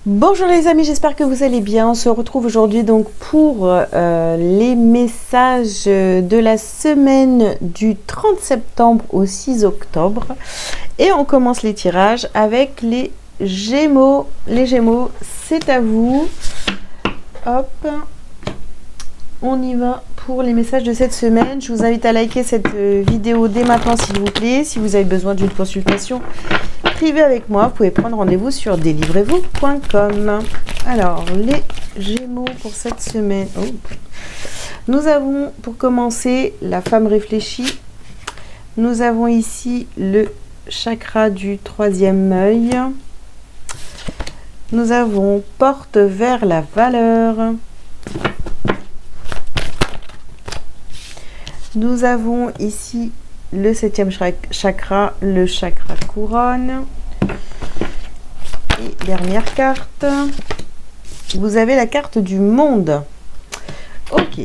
Bonjour les amis, j'espère que vous allez bien. On se retrouve aujourd'hui donc pour les messages de la semaine du 30 septembre au 6 octobre. Et on commence les tirages avec les Gémeaux. Les Gémeaux, c'est à vous. Hop, on y va pour les messages de cette semaine. Je vous invite à liker cette vidéo dès maintenant s'il vous plaît. Si vous avez besoin d'une consultation privée avec moi, vous pouvez prendre rendez-vous sur délivrez-vous.com. Alors, les Gémeaux pour cette semaine. Nous avons pour commencer la femme réfléchie. Nous avons ici le chakra du troisième œil. Nous avons porte vers la valeur. Nous avons ici le septième chakra, le chakra couronne. Et dernière carte, vous avez la carte du monde. Ok,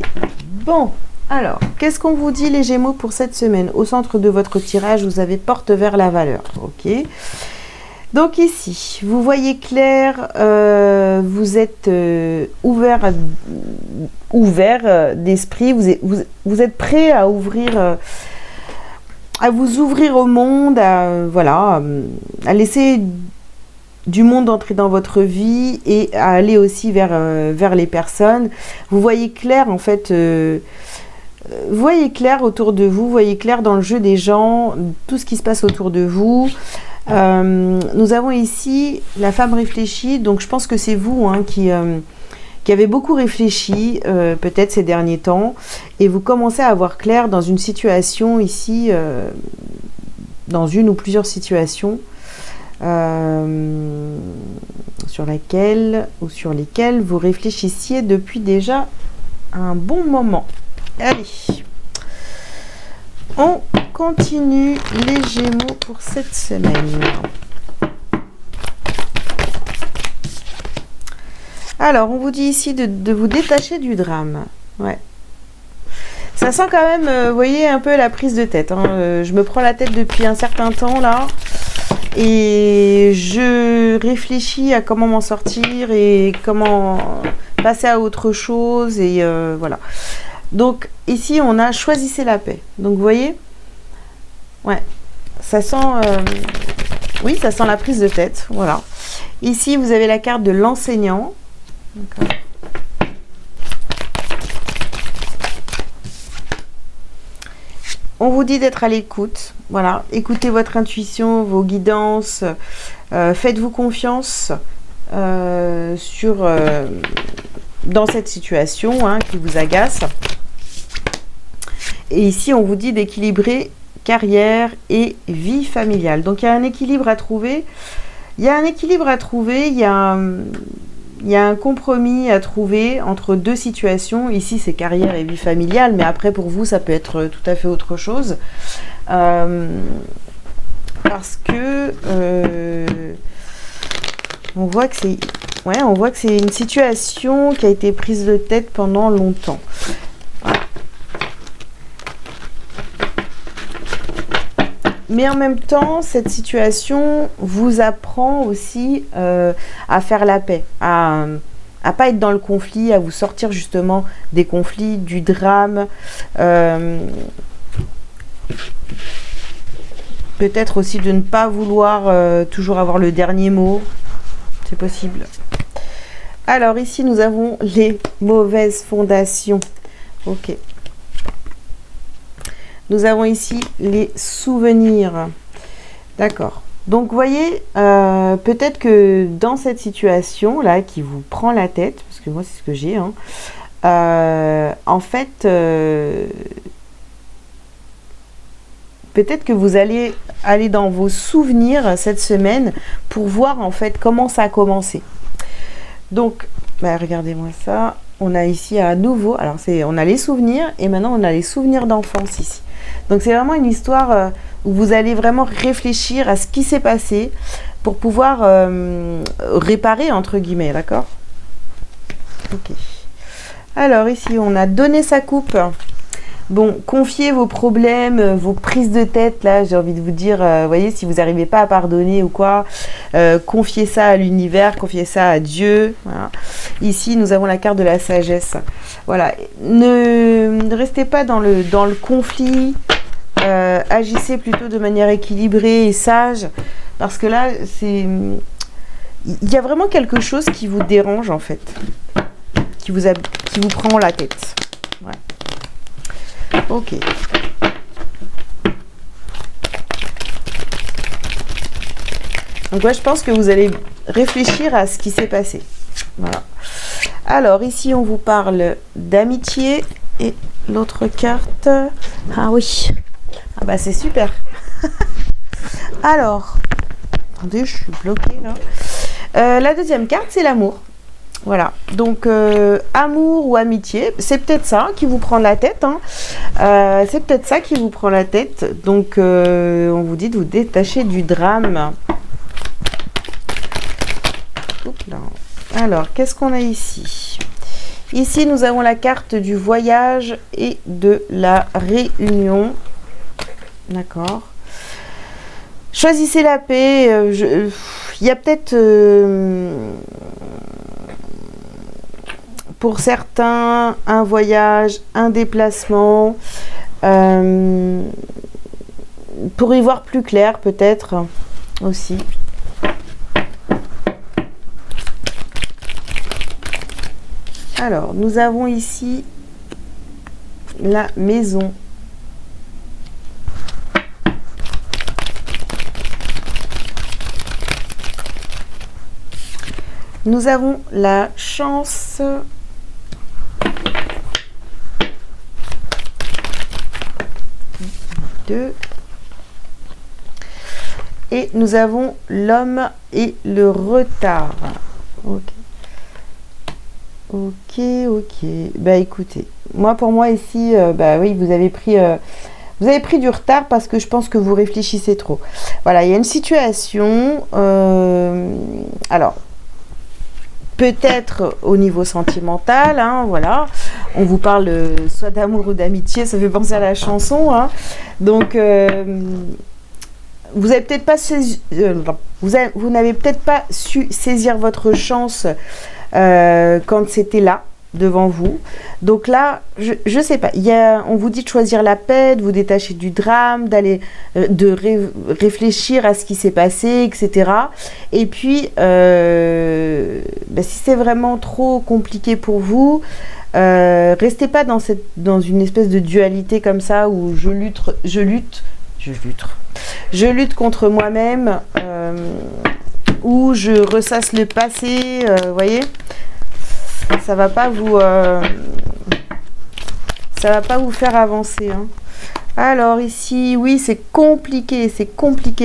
bon, alors, qu'est-ce qu'on vous dit les Gémeaux pour cette semaine? Au centre de votre tirage, vous avez porte vers la valeur. Ok, donc ici, vous voyez clair, vous êtes ouvert d'esprit, vous êtes prêt à ouvrir... à vous ouvrir au monde, à laisser du monde entrer dans votre vie et à aller aussi vers les personnes. Vous voyez clair en fait, vous voyez clair autour de vous, vous voyez clair dans le jeu des gens, tout ce qui se passe autour de vous. Nous avons ici la femme réfléchie, donc je pense que c'est vous qui avez beaucoup réfléchi peut-être ces derniers temps et vous commencez à avoir clair dans une situation ici, dans une ou plusieurs situations sur lesquelles vous réfléchissiez depuis déjà un bon moment. Allez, on continue les Gémeaux pour cette semaine. Alors, on vous dit ici de vous détacher du drame. Ouais. Ça sent quand même, vous voyez, un peu la prise de tête. Je me prends la tête depuis un certain temps, là. Et je réfléchis à comment m'en sortir et comment passer à autre chose. Et voilà. Donc, ici, on a choisissez la paix. Donc, vous voyez? Ouais. Ça sent... oui, ça sent la prise de tête. Voilà. Ici, vous avez la carte de l'enseignant. On vous dit d'être à l'écoute, voilà, écoutez votre intuition, vos guidances, faites-vous confiance dans cette situation qui vous agace. Et ici, on vous dit d'équilibrer carrière et vie familiale. Donc, il y a un équilibre à trouver. Il y a un compromis à trouver entre deux situations. Ici, c'est carrière et vie familiale, mais après, pour vous, ça peut être tout à fait autre chose. Parce que on voit que c'est une situation qui a été prise de tête pendant longtemps. Mais en même temps, cette situation vous apprend aussi à faire la paix, à pas être dans le conflit, à vous sortir justement des conflits, du drame. Peut-être aussi de ne pas vouloir toujours avoir le dernier mot. C'est possible. Alors ici, nous avons les mauvaises fondations. Ok. Nous avons ici les souvenirs. D'accord. Donc, vous voyez, peut-être que dans cette situation-là, qui vous prend la tête, parce que moi, c'est ce que j'ai, en fait, peut-être que vous allez aller dans vos souvenirs cette semaine pour voir, en fait, comment ça a commencé. Donc, regardez-moi ça. On a ici à nouveau, alors on a les souvenirs et maintenant on a les souvenirs d'enfance ici. Donc c'est vraiment une histoire où vous allez vraiment réfléchir à ce qui s'est passé pour pouvoir réparer entre guillemets, d'accord? Ok. Alors ici on a donné sa coupe. Bon, confiez vos problèmes, vos prises de tête, là, j'ai envie de vous dire, vous voyez, si vous n'arrivez pas à pardonner ou quoi, confiez ça à l'univers, confiez ça à Dieu. Voilà. Ici, nous avons la carte de la sagesse. Voilà, ne restez pas dans le conflit, agissez plutôt de manière équilibrée et sage, parce que là, il y a vraiment quelque chose qui vous dérange, en fait, qui vous prend la tête. Ouais. Ok. Donc ouais, je pense que vous allez réfléchir à ce qui s'est passé. Voilà. Alors ici, on vous parle d'amitié et l'autre carte. Ah oui. Ah bah c'est super. Alors, attendez, je suis bloquée là. La deuxième carte, c'est l'amour. Voilà, donc amour ou amitié, c'est peut-être ça qui vous prend la tête. Hein. C'est peut-être ça qui vous prend la tête. Donc on vous dit de vous détacher du drame. Oups là. Alors, qu'est-ce qu'on a ici? Ici, nous avons la carte du voyage et de la réunion. D'accord. Choisissez la paix. Il y a peut-être... pour certains, un voyage, un déplacement, pour y voir plus clair peut-être aussi. Alors, nous avons ici la maison. Nous avons la chance. Et nous avons l'homme et le retard. Ok. Ok, ok. Bah écoutez, pour moi ici, bah oui, vous avez pris du retard parce que je pense que vous réfléchissez trop. Voilà, il y a une situation. Alors, peut-être au niveau sentimental, hein, voilà. On vous parle soit d'amour ou d'amitié, ça fait penser à la chanson. Hein. Donc, vous avez peut-être pas vous n'avez peut-être pas su saisir votre chance quand c'était là devant vous. Donc là, je sais pas. On vous dit de choisir la paix, de vous détacher du drame, d'aller réfléchir à ce qui s'est passé, etc. Et puis, si c'est vraiment trop compliqué pour vous, restez pas dans une espèce de dualité comme ça où je lutte contre moi-même, où je ressasse le passé, voyez, ça va pas vous faire avancer. Hein. Alors ici, oui, c'est compliqué. Vous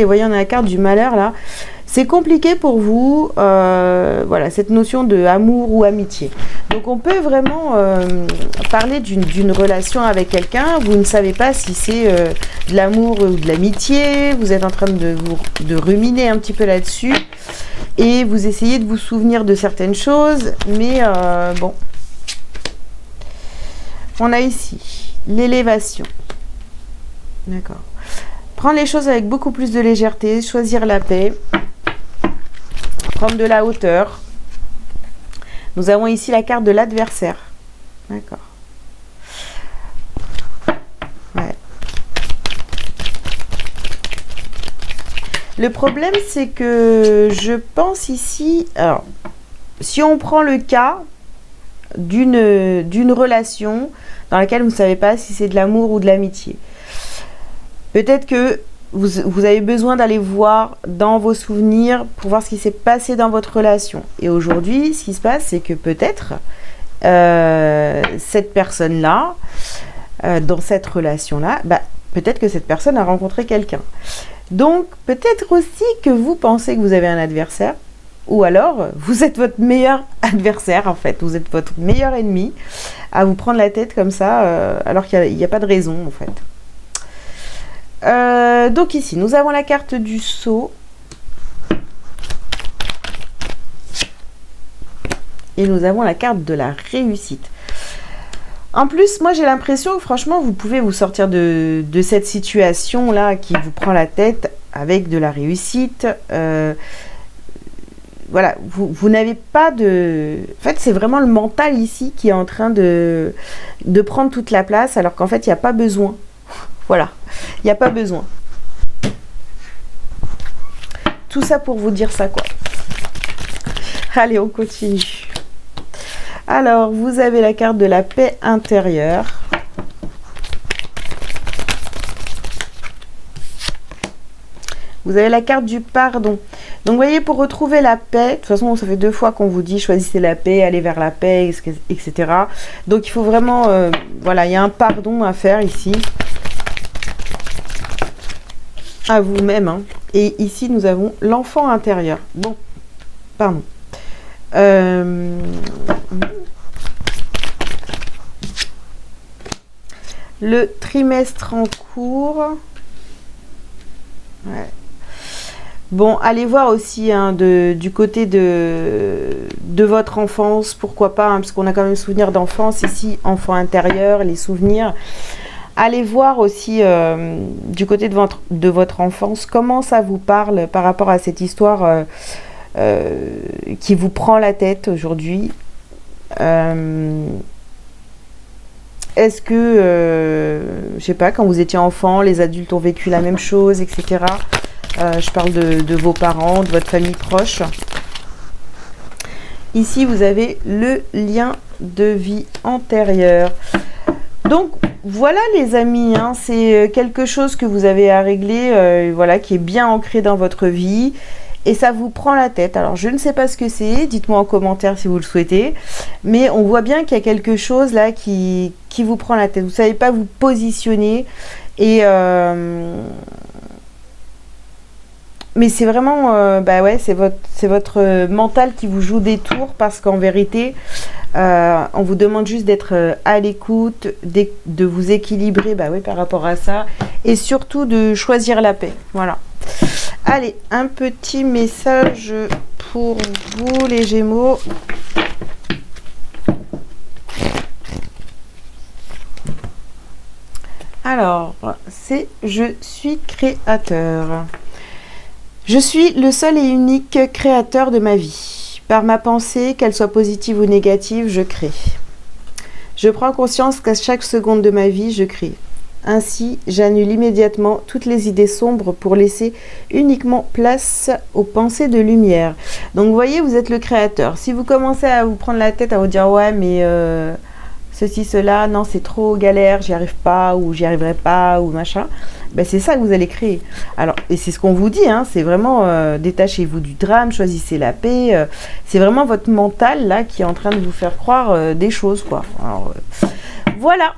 voyez, on a la carte du malheur là. C'est compliqué pour vous, voilà, cette notion de amour ou amitié. Donc on peut vraiment parler d'une relation avec quelqu'un. Vous ne savez pas si c'est de l'amour ou de l'amitié. Vous êtes en train de ruminer un petit peu là-dessus. Et vous essayez de vous souvenir de certaines choses. Mais bon. On a ici l'élévation. D'accord. Prendre les choses avec beaucoup plus de légèreté. Choisir la paix. Prendre de la hauteur. Nous avons ici la carte de l'adversaire. D'accord. Ouais. Le problème, c'est que je pense ici... Alors, si on prend le cas d'une relation dans laquelle vous ne savez pas si c'est de l'amour ou de l'amitié, peut-être que vous avez besoin d'aller voir dans vos souvenirs pour voir ce qui s'est passé dans votre relation. Et aujourd'hui, ce qui se passe, c'est que peut-être cette personne-là, dans cette relation-là, peut-être que cette personne a rencontré quelqu'un. Donc, peut-être aussi que vous pensez que vous avez un adversaire, ou alors vous êtes votre meilleur adversaire, en fait. Vous êtes votre meilleur ennemi à vous prendre la tête comme ça, alors qu'il n'y a pas de raison, en fait. Donc ici, nous avons la carte du sceau. Et nous avons la carte de la réussite. En plus, moi j'ai l'impression que franchement, vous pouvez vous sortir de cette situation-là qui vous prend la tête avec de la réussite. Voilà, vous n'avez pas de... En fait, c'est vraiment le mental ici qui est en train de prendre toute la place, alors qu'en fait, il n'y a pas besoin. Voilà, il n'y a pas besoin. Tout ça pour vous dire ça, quoi. Allez, on continue. Alors, vous avez la carte de la paix intérieure. Vous avez la carte du pardon. Donc, vous voyez, pour retrouver la paix, de toute façon, ça fait 2 fois qu'on vous dit choisissez la paix, allez vers la paix, etc. Donc, il faut vraiment, voilà, il y a un pardon à faire ici. À vous-même. Hein. Et ici, nous avons l'enfant intérieur. Bon, pardon. Le trimestre en cours. Ouais. Bon, allez voir aussi hein, du côté de votre enfance, pourquoi pas, hein, parce qu'on a quand même souvenir d'enfance ici, enfant intérieur, les souvenirs. Allez voir aussi du côté de votre enfance, comment ça vous parle par rapport à cette histoire qui vous prend la tête aujourd'hui. Est-ce que, je sais pas, quand vous étiez enfant, les adultes ont vécu la même chose, etc. Je parle de vos parents, de votre famille proche. Ici, vous avez le lien de vie antérieur. Donc, voilà les amis, hein, c'est quelque chose que vous avez à régler, voilà, qui est bien ancré dans votre vie. Et ça vous prend la tête. Alors, je ne sais pas ce que c'est. Dites-moi en commentaire si vous le souhaitez. Mais on voit bien qu'il y a quelque chose là qui vous prend la tête. Vous ne savez pas vous positionner. Et... mais c'est vraiment, bah ouais, c'est votre mental qui vous joue des tours parce qu'en vérité, on vous demande juste d'être à l'écoute, de vous équilibrer, bah ouais, par rapport à ça, et surtout de choisir la paix. Voilà. Allez, un petit message pour vous les Gémeaux. Alors, c'est je suis créateur. Je suis le seul et unique créateur de ma vie. Par ma pensée, qu'elle soit positive ou négative, je crée. Je prends conscience qu'à chaque seconde de ma vie, je crée. Ainsi, j'annule immédiatement toutes les idées sombres pour laisser uniquement place aux pensées de lumière. Donc, vous voyez, vous êtes le créateur. Si vous commencez à vous prendre la tête, à vous dire « Ouais, mais ceci, cela, non, c'est trop galère, j'y arrive pas, ou j'y arriverai pas, ou machin », ben c'est ça que vous allez créer. Alors, et c'est ce qu'on vous dit, hein, c'est vraiment détachez-vous du drame, choisissez la paix. C'est vraiment votre mental là qui est en train de vous faire croire des choses, quoi. Alors, voilà.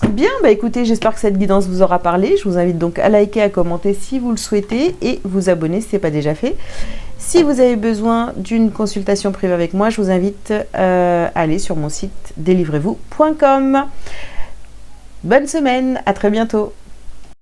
Bien, bah écoutez, j'espère que cette guidance vous aura parlé. Je vous invite donc à liker, à commenter si vous le souhaitez et vous abonner si ce n'est pas déjà fait. Si vous avez besoin d'une consultation privée avec moi, je vous invite à aller sur mon site délivrez-vous.com. Bonne semaine, à très bientôt.